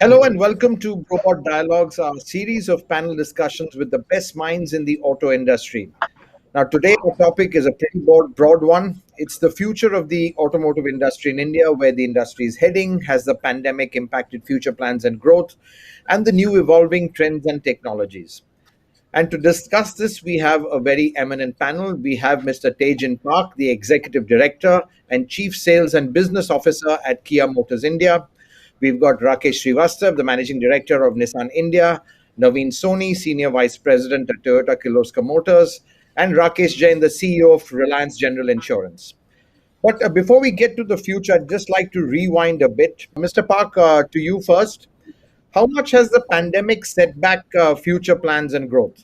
Hello and welcome to Brobot Dialogues, our series of panel discussions with the best minds in the auto industry. Now, today our topic is a pretty broad one. It's the future of the automotive industry in India, where the industry is heading, has the pandemic impacted future plans and growth, and the new evolving trends and technologies. And to discuss this, we have a very eminent panel. We have Mr. Tae-Jin, the Executive Director and Chief Sales and Business Officer at Kia Motors India. We've got Rakesh Srivastava, the Managing Director of Nissan India, Naveen Soni, Senior Vice President at Toyota Kirloskar Motors, and Rakesh Jain, the CEO of Reliance General Insurance. But before we get to the future, I'd just like to rewind a bit. Mr. Park, to you first. How much has the pandemic set back future plans and growth?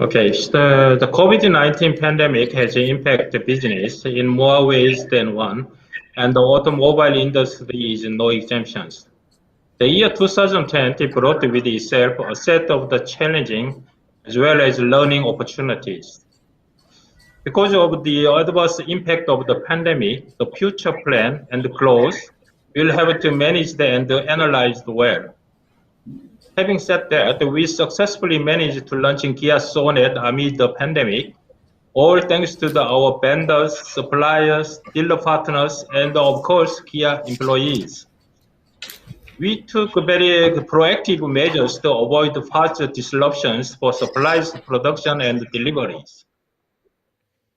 Okay, the COVID-19 pandemic has impacted business in more ways than one, and the automobile industry is no exemptions. The year 2020 brought with itself a set of the challenging as well as learning opportunities. Because of the adverse impact of the pandemic, the future plan and growth will have to manage and analyze well. Having said that, we successfully managed to launch Kia Sonet amid the pandemic, all thanks to our vendors, suppliers, dealer partners, and of course, Kia employees. We took very proactive measures to avoid further disruptions for supplies, production, and deliveries.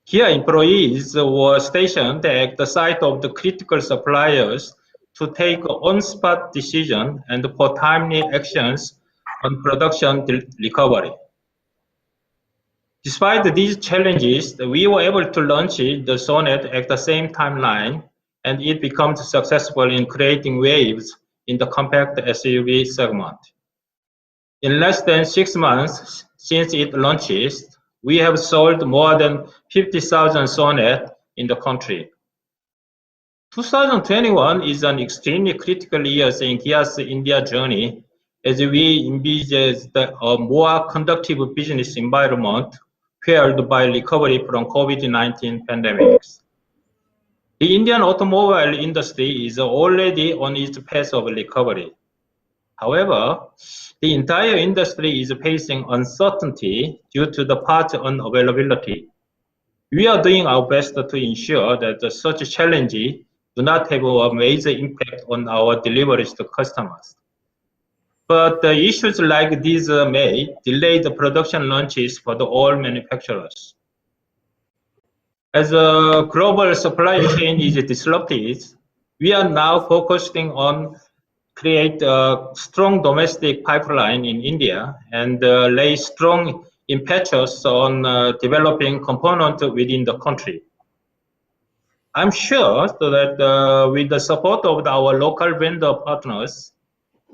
Kia employees were stationed at the site of the critical suppliers to take on-spot decisions and for timely actions on production recovery. Despite these challenges, we were able to launch the Sonet at the same timeline, and it becomes successful in creating waves in the compact SUV segment. In less than 6 months since it launches, we have sold more than 50,000 Sonet in the country. 2021 is an extremely critical year in Kia's India journey as we envisage a more conducive business environment fueled by recovery from COVID-19 pandemics. The Indian automobile industry is already on its path of recovery. However, the entire industry is facing uncertainty due to the part unavailability. We are doing our best to ensure that such challenges do not have a major impact on our deliveries to customers. But issues like these may delay the production launches for all manufacturers. As a global supply chain is disrupted, we are now focusing on create a strong domestic pipeline in India and lay strong impetus on developing components within the country. I'm sure that with the support of our local vendor partners,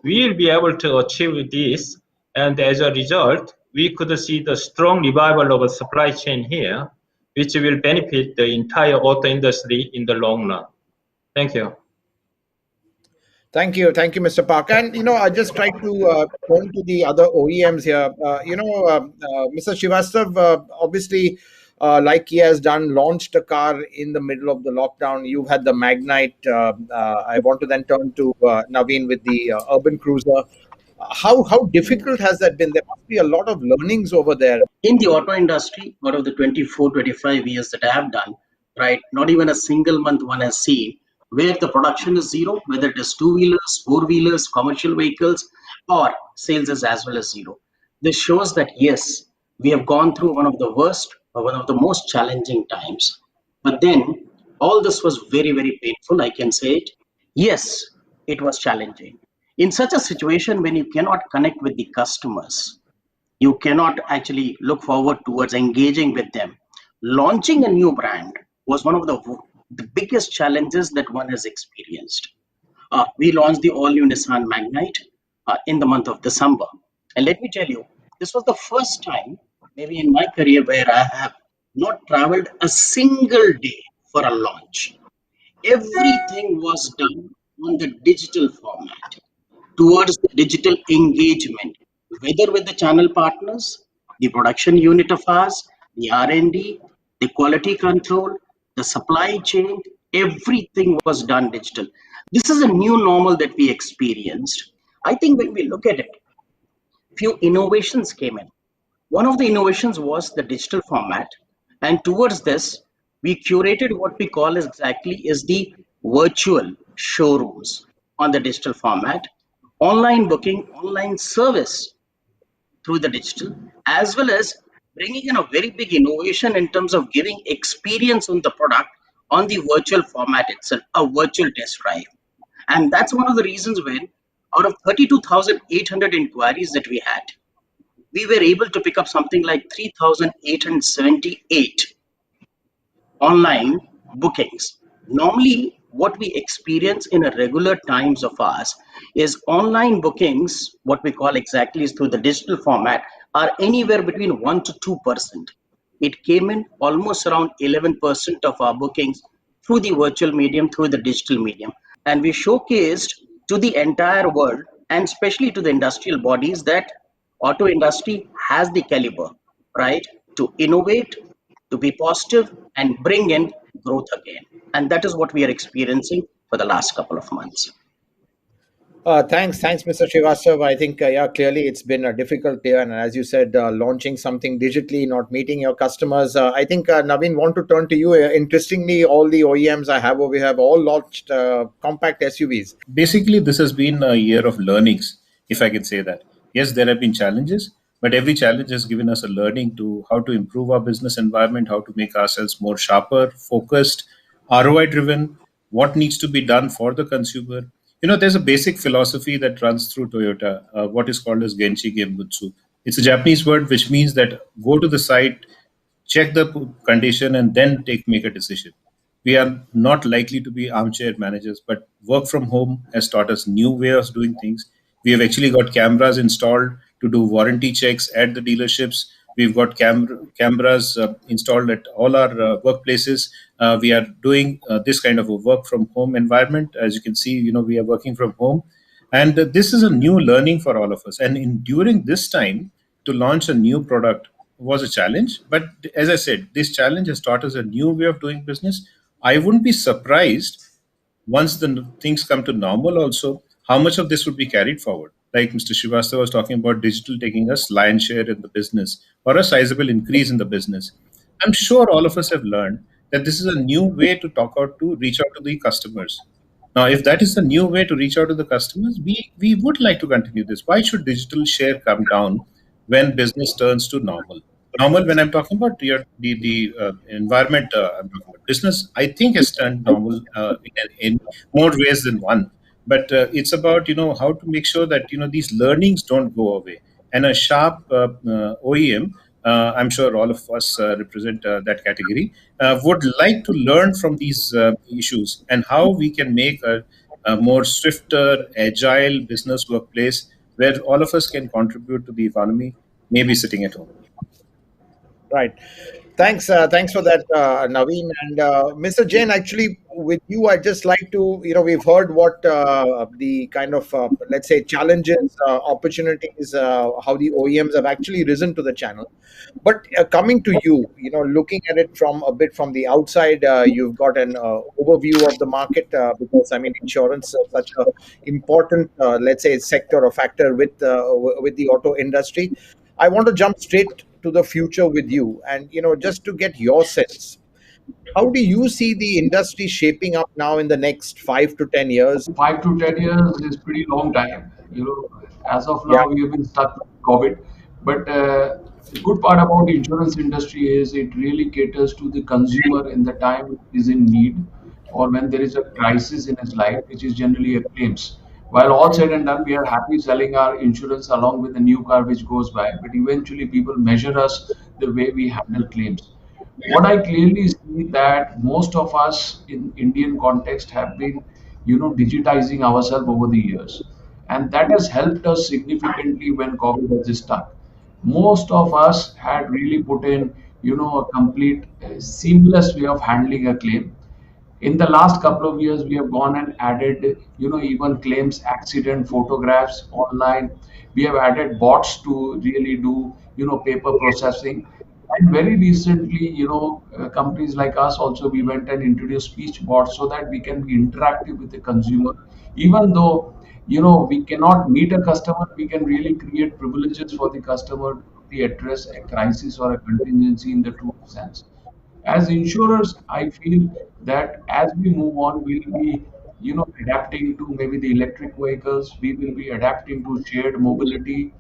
we will be able to achieve this, and as a result, we could see the strong revival of a supply chain here, which will benefit the entire auto industry in the long run. Thank you. Thank you, Mr. Park. And I just tried to turn to the other OEMs here. Mr. Srivastava, obviously, like he has done, launched a car in the middle of the lockdown. You've had the Magnite. I want to then turn to Naveen with the Urban Cruiser. How difficult has that been? There must be a lot of learnings over there. In the auto industry, out of the 24, 25 years that I have done, right, not even a single month one has seen where the production is zero, whether it is two-wheelers, four-wheelers, commercial vehicles, or sales is as well as zero. This shows that, yes, we have gone through one of the worst or one of the most challenging times. But then all this was very, very painful, I can say it. Yes, it was challenging. In such a situation, when you cannot connect with the customers, you cannot actually look forward towards engaging with them. Launching a new brand was one of the biggest challenges that one has experienced. We launched the all-new Nissan Magnite in the month of December. And let me tell you, this was the first time, maybe in my career, where I have not traveled a single day for a launch. Everything was done on the digital format, towards the digital engagement, whether with the channel partners, the production unit of ours, the R&D, the quality control, the supply chain, everything was done digital. This is a new normal that we experienced. I think when we look at it, few innovations came in. One of the innovations was the digital format, and towards this, we curated what we call as exactly is the virtual showrooms on the digital format, online booking, online service through the digital, as well as bringing in a very big innovation in terms of giving experience on the product on the virtual format itself, a virtual test drive. And that's one of the reasons when out of 32,800 inquiries that we had, we were able to pick up something like 3,878 online bookings. Normally, what we experience in a regular times of ours is online bookings, what we call exactly is through the digital format, are anywhere between 1 to 2%. It came in almost around 11% of our bookings through the virtual medium, through the digital medium. And we showcased to the entire world and especially to the industrial bodies that auto industry has the caliber, right, to innovate, to be positive and bring in growth again. And that is what we are experiencing for the last couple of months. Thanks, Mr. Srivastava. I think, yeah, clearly it's been a difficult year, and as you said, launching something digitally, not meeting your customers. I think Naveen, want to turn to you. Interestingly, all the OEMs I have over here have all launched compact SUVs. Basically, this has been a year of learnings, if I can say that. Yes, there have been challenges, but every challenge has given us a learning to how to improve our business environment, how to make ourselves more sharper, focused, ROI driven, what needs to be done for the consumer. There's a basic philosophy that runs through Toyota, what is called as Genchi Genbutsu. It's a Japanese word which means that go to the site, check the condition, and then make a decision. We are not likely to be armchair managers, but work from home has taught us new ways of doing things. We have actually got cameras installed to do warranty checks at the dealerships. We've got cameras installed at all our workplaces. We are doing this kind of a work from home environment. As you can see, we are working from home, and this is a new learning for all of us. And during this time, to launch a new product was a challenge. But as I said, this challenge has taught us a new way of doing business. I wouldn't be surprised once the things come to normal also, how much of this would be carried forward. Like Mr. Srivastava was talking about digital taking us lion's share in the business or a sizable increase in the business. I'm sure all of us have learned that this is a new way to reach out to the customers. Now, if that is the new way to reach out to the customers, we would like to continue this. Why should digital share come down when business turns to normal? Normal, when I'm talking about the environment, I'm talking about business, I think has turned normal in more ways than one. But it's about how to make sure that these learnings don't go away. And a sharp OEM, I'm sure all of us represent that category, would like to learn from these issues and how we can make a more swifter, agile business workplace where all of us can contribute to the economy, maybe sitting at home. Right. Thanks for that, Naveen and Mr. Jain. Actually, with you, I'd just like to, we've heard what the kind of, let's say, challenges, opportunities, how the OEMs have actually risen to the channel. But coming to you, looking at it from a bit from the outside, you've got an overview of the market because I mean, insurance is such a important, let's say, sector or factor with the auto industry. I want to jump straight to the future with you, and just to get your sense, how do you see the industry shaping up now in the next 5 to 10 years? 5 to 10 years is pretty long time. As of Yeah, now, we have been stuck with COVID. But the good part about the insurance industry is it really caters to the consumer in the time he is in need or when there is a crisis in his life, which is generally a claims. While all said and done, we are happy selling our insurance along with the new car which goes by. But eventually, people measure us the way we handle claims. What I clearly see that most of us in Indian context have been, digitizing ourselves over the years, and that has helped us significantly when COVID has stuck. Most of us had really put in, a complete seamless way of handling a claim. In the last couple of years, we have gone and added, even claims, accident photographs online. We have added bots to really do, paper processing. And very recently, companies like us also, we went and introduced speech bots so that we can be interactive with the consumer. Even though, we cannot meet a customer, we can really create privileges for the customer to really address a crisis or a contingency in the true sense. As insurers, I feel that as we move on, we'll be, adapting to maybe the electric vehicles. We will be adapting to shared mobility.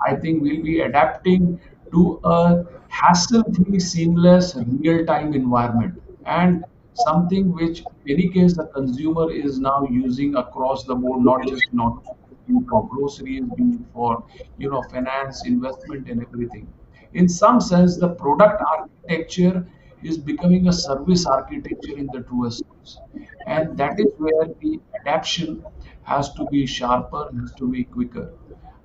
I think we'll be adapting to a hassle-free, seamless, real-time environment, and something which, in any case, the consumer is now using across the board, not just in automobile, be it for groceries, be it for finance, investment, and everything. In some sense, the product architecture is becoming a service architecture in the truest sense, and that is where the adaptation has to be sharper, has to be quicker.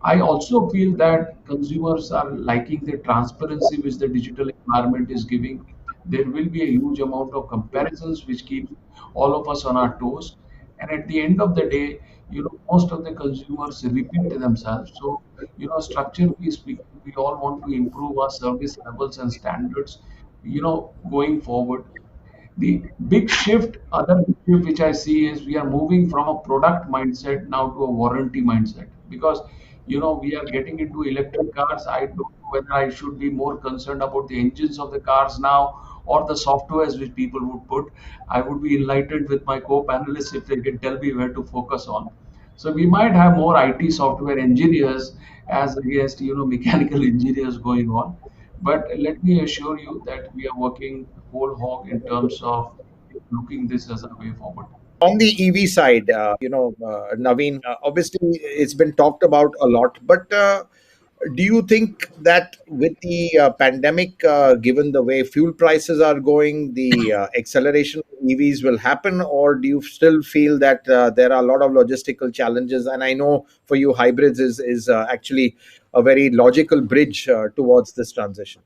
I also feel that consumers are liking the transparency which the digital environment is giving. There will be a huge amount of comparisons which keeps all of us on our toes. And at the end of the day, most of the consumers repeat themselves. So, structurally speaking, we all want to improve our service levels and standards, going forward. The big shift, other big shift which I see is we are moving from a product mindset now to a warranty mindset, because we are getting into electric cars. I don't know whether I should be more concerned about the engines of the cars now or the softwares which people would put. I would be enlightened with my co-panelists if they can tell me where to focus on. So we might have more IT software engineers as against mechanical engineers going on. But let me assure you that we are working whole hog in terms of looking this as a way forward. On the EV side, Naveen, obviously it's been talked about a lot, but do you think that with the pandemic, given the way fuel prices are going, the acceleration of EVs will happen, or do you still feel that there are a lot of logistical challenges? And I know for you, hybrids is actually a very logical bridge towards this transition.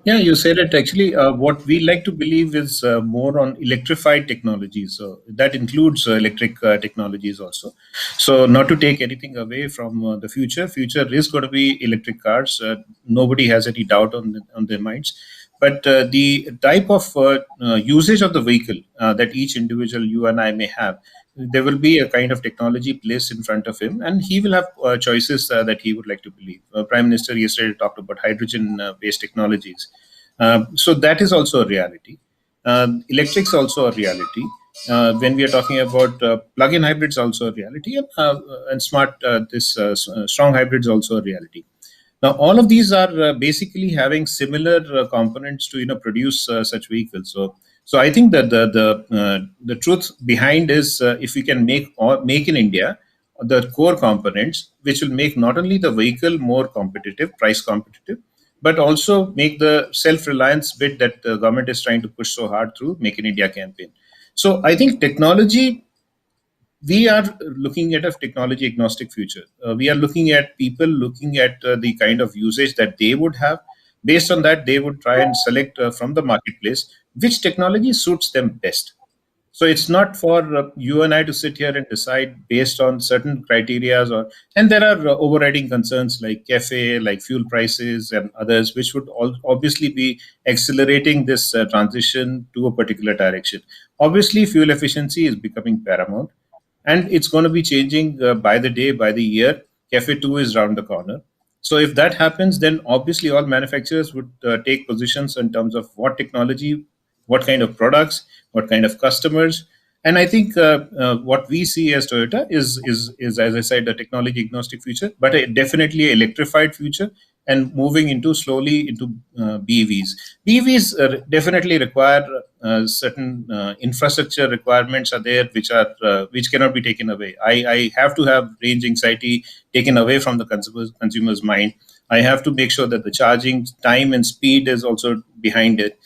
Yeah, you said it. Actually, what we like to believe is more on electrified technologies. So that includes electric technologies also. So not to take anything away from the future. Future is going to be electric cars. Nobody has any doubt on their minds. But the type of usage of the vehicle that each individual, you and I, may have, there will be a kind of technology placed in front of him, and he will have choices that he would like to believe. Prime Minister yesterday talked about hydrogen-based technologies, so that is also a reality. Electrics also a reality. When we are talking about plug-in hybrids, also a reality, and smart strong hybrids also a reality. Now, all of these are basically having similar components to produce such vehicles. So I think that the truth behind is if we can make in India the core components, which will make not only the vehicle more competitive, price competitive, but also make the self-reliance bit that the government is trying to push so hard through Make in India campaign. So I think technology, we are looking at a technology agnostic future. We are looking at people looking at the kind of usage that they would have. Based on that, they would try and select from the marketplace which technology suits them best. So it's not for you and I to sit here and decide based on certain criterias, and there are overriding concerns like cafe, like fuel prices, and others, which would obviously be accelerating this transition to a particular direction. Obviously, fuel efficiency is becoming paramount, and it's going to be changing by the day, by the year. Cafe 2 is around the corner. So if that happens, then obviously all manufacturers would take positions in terms of what technology, what kind of products, what kind of customers. And I think what we see as Toyota is, as I said, a technology agnostic future, but definitely an electrified future, and moving into slowly into BEVs. BEVs definitely require certain infrastructure requirements are there, which cannot be taken away. I have to have range anxiety taken away from the consumer's mind. I have to make sure that the charging time and speed is also behind it.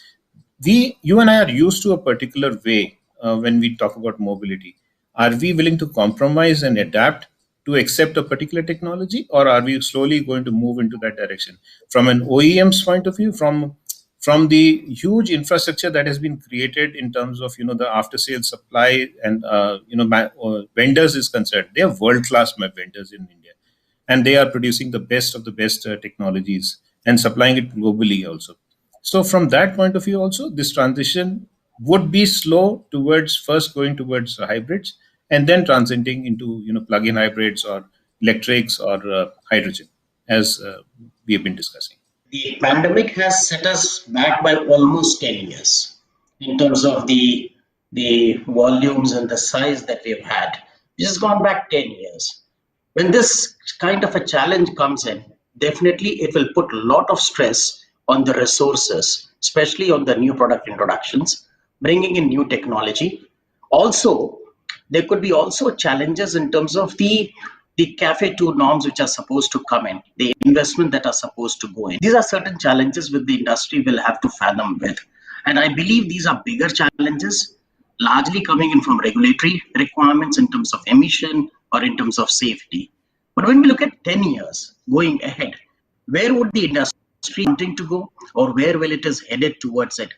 You and I are used to a particular way when we talk about mobility. Are we willing to compromise and adapt to accept a particular technology, or are we slowly going to move into that direction? From an OEM's point of view, from the huge infrastructure that has been created in terms of the after sales supply and vendors is concerned, they are world class vendors in India, and they are producing the best of the best technologies. and supplying it globally also. So from that point of view also, this transition would be slow towards first going towards hybrids and then transiting into plug-in hybrids or electrics or hydrogen, as we have been discussing. The pandemic has set us back by almost 10 years in terms of the volumes and the size that we've had. This has gone back 10 years. When this kind of a challenge comes in, definitely it will put a lot of stress on the resources, especially on the new product introductions, bringing in new technology. Also, there could be also challenges in terms of the cafe 2 norms which are supposed to come in, the investment that are supposed to go in. These are certain challenges which the industry will have to fathom with. And I believe these are bigger challenges, largely coming in from regulatory requirements in terms of emission or in terms of safety. But when we look at 10 years going ahead, where would the industry wanting to go, or where will it is headed towards it?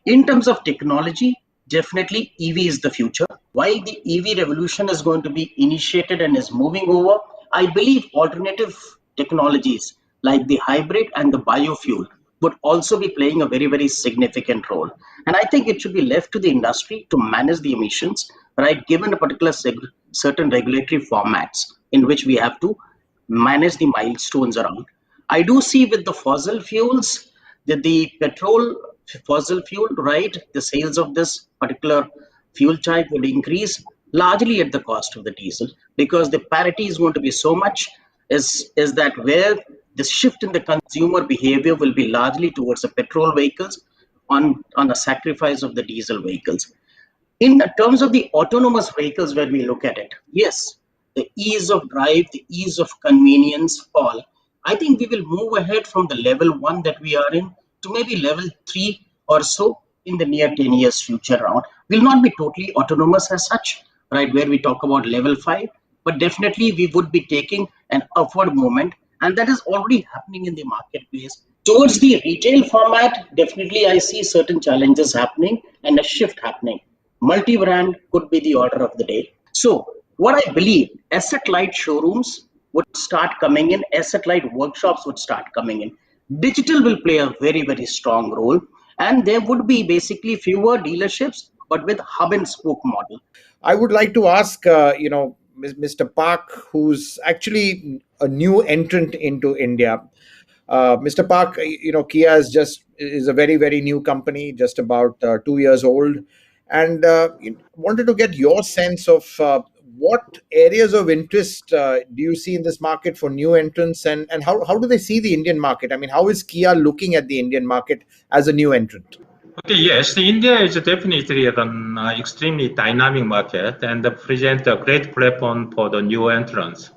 In terms of technology, definitely EV is the future. While the EV revolution is going to be initiated and is moving over, I believe alternative technologies like the hybrid and the biofuel would also be playing a very, very significant role. And I think it should be left to the industry to manage the emissions, right, given a particular certain regulatory formats in which we have to manage the milestones around. I do see with the fossil fuels that the petrol fossil fuel, right, the sales of this particular fuel type would increase largely at the cost of the diesel, because the parity is going to be so much, is that where the shift in the consumer behavior will be largely towards the petrol vehicles on a sacrifice of the diesel vehicles. In terms of the autonomous vehicles, when we look at it, yes, the ease of drive, the ease of convenience, all, I think we will move ahead from the level 1 that we are in to maybe level 3 or so in the near 10 years future around. Will not be totally autonomous as such, right, where we talk about level 5, but definitely we would be taking an upward movement, and that is already happening in the marketplace. Towards the retail format, definitely I see certain challenges happening and a shift happening. Multi-brand could be the order of the day. So what I believe, asset light showrooms would start coming in, asset light workshops would start coming in. Digital will play a very, very strong role, and there would be basically fewer dealerships, but with hub and spoke model. I would like to ask, Mr. Park, who's actually a new entrant into India. Mr. Park, Kia is a very, very new company, just about 2 years old, and wanted to get your sense of what areas of interest do you see in this market for new entrants, and how do they see the Indian market? I mean, how is Kia looking at the Indian market as a new entrant? Okay, yes, India is definitely an extremely dynamic market and presents a great platform for the new entrants.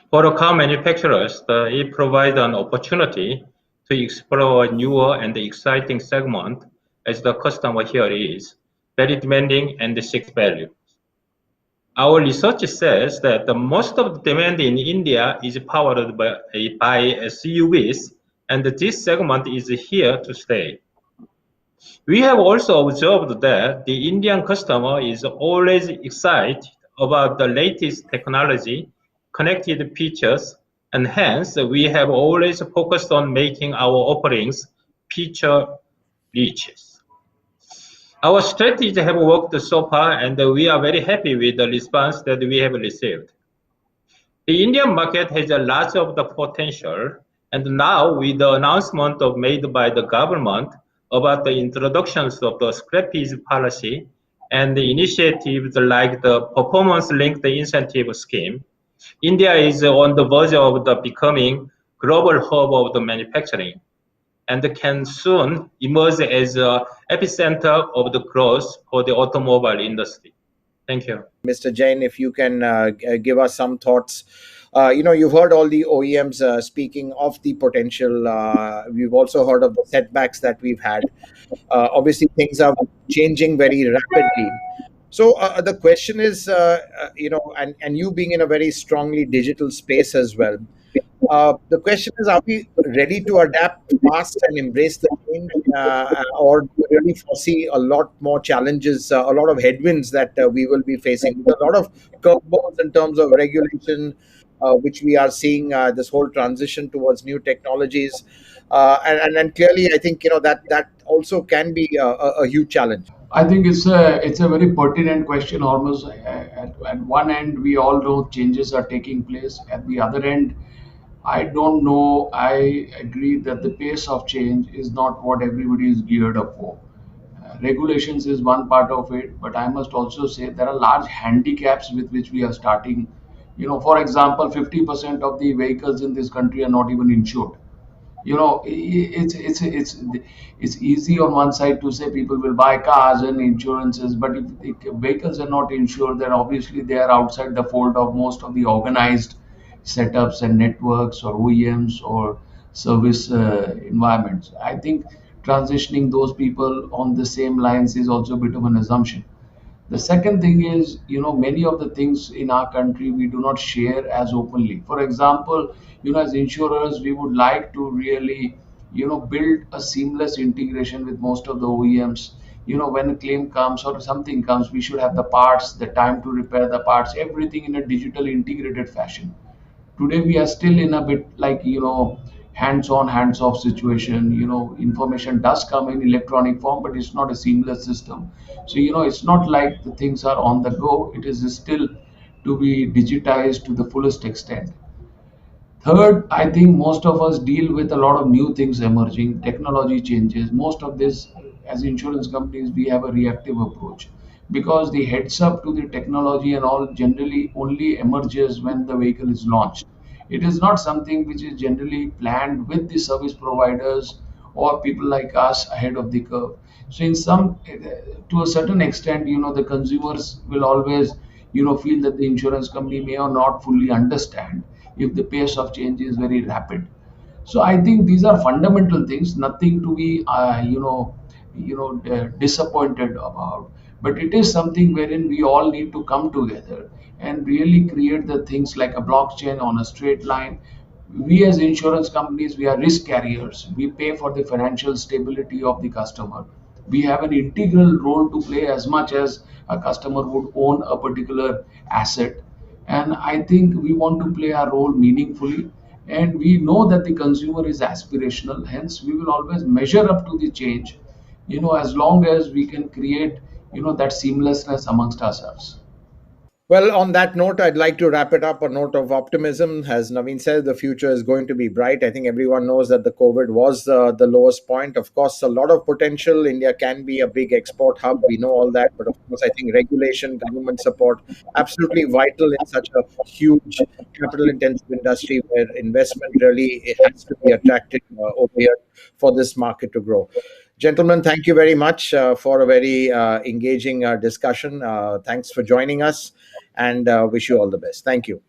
For the car manufacturers, it provides an opportunity to explore a newer and exciting segment, as the customer here is very demanding and seeks value. Our research says that the most of the demand in India is powered by SUVs, and this segment is here to stay. We have also observed that the Indian customer is always excited about the latest technology, connected features, and hence we have always focused on making our offerings feature rich. Our strategies have worked so far, and we are very happy with the response that we have received. The Indian market has a lot of the potential, and now with the announcement made by the government about the introductions of the scrappage policy and the initiatives like the performance-linked incentive scheme, India is on the verge of becoming global hub of the manufacturing and can soon emerge as an epicenter of the growth for the automobile industry. Thank you. Mr. Jain, if you can give us some thoughts. You've heard all the OEMs speaking of the potential. We've also heard of the setbacks that we've had. Obviously, things are changing very rapidly. So the question is, and you being in a very strongly digital space as well, the question is, are we ready to adapt fast and embrace the change, or do you really foresee a lot more challenges, a lot of headwinds that we will be facing, with a lot of curveballs in terms of regulation, which we are seeing this whole transition towards new technologies? And clearly, I think that also can be a huge challenge. I think it's a very pertinent question, almost. At one end, we all know changes are taking place. At the other end, I don't know. I agree that the pace of change is not what everybody is geared up for. Regulations is one part of it, but I must also say there are large handicaps with which we are starting. For example, 50% of the vehicles in this country are not even insured. It's easy on one side to say people will buy cars and insurances, but if the vehicles are not insured, then obviously they are outside the fold of most of the organized setups and networks or OEMs or service environments. I think transitioning those people on the same lines is also a bit of an assumption. The second thing is, many of the things in our country we do not share as openly. For example, as insurers, we would like to really, build a seamless integration with most of the OEMs. When a claim comes or something comes, we should have the parts, the time to repair the parts, everything in a digital integrated fashion. Today we are still in a bit like hands on hands off situation. Information does come in electronic form, but it's not a seamless system. So it's not like the things are on the go. It is still to be digitized to the fullest extent. Third, I think most of us deal with a lot of new things emerging, technology changes. Most of this, as insurance companies, we have a reactive approach because the heads up to the technology and all generally only emerges when the vehicle is launched. It is not something which is generally planned with the service providers or people like us ahead of the curve. So, to a certain extent, the consumers will always, feel that the insurance company may or not fully understand if the pace of change is very rapid. So I think these are fundamental things, nothing to be, disappointed about. But it is something wherein we all need to come together and really create the things like a blockchain on a straight line. We as insurance companies, we are risk carriers. We pay for the financial stability of the customer. We have an integral role to play as much as a customer would own a particular asset. And I think we want to play our role meaningfully. And we know that the consumer is aspirational. Hence, we will always measure up to the change, as long as we can create, that seamlessness amongst ourselves. Well, on that note, I'd like to wrap it up. A note of optimism. As Naveen said, the future is going to be bright. I think everyone knows that the COVID was the lowest point. Of course, a lot of potential. India can be a big export hub. We know all that. But of course, I think regulation, government support, absolutely vital in such a huge capital intensive industry where investment really has to be attracted over here for this market to grow. Gentlemen, thank you very much for a very engaging discussion. Thanks for joining us and wish you all the best. Thank you.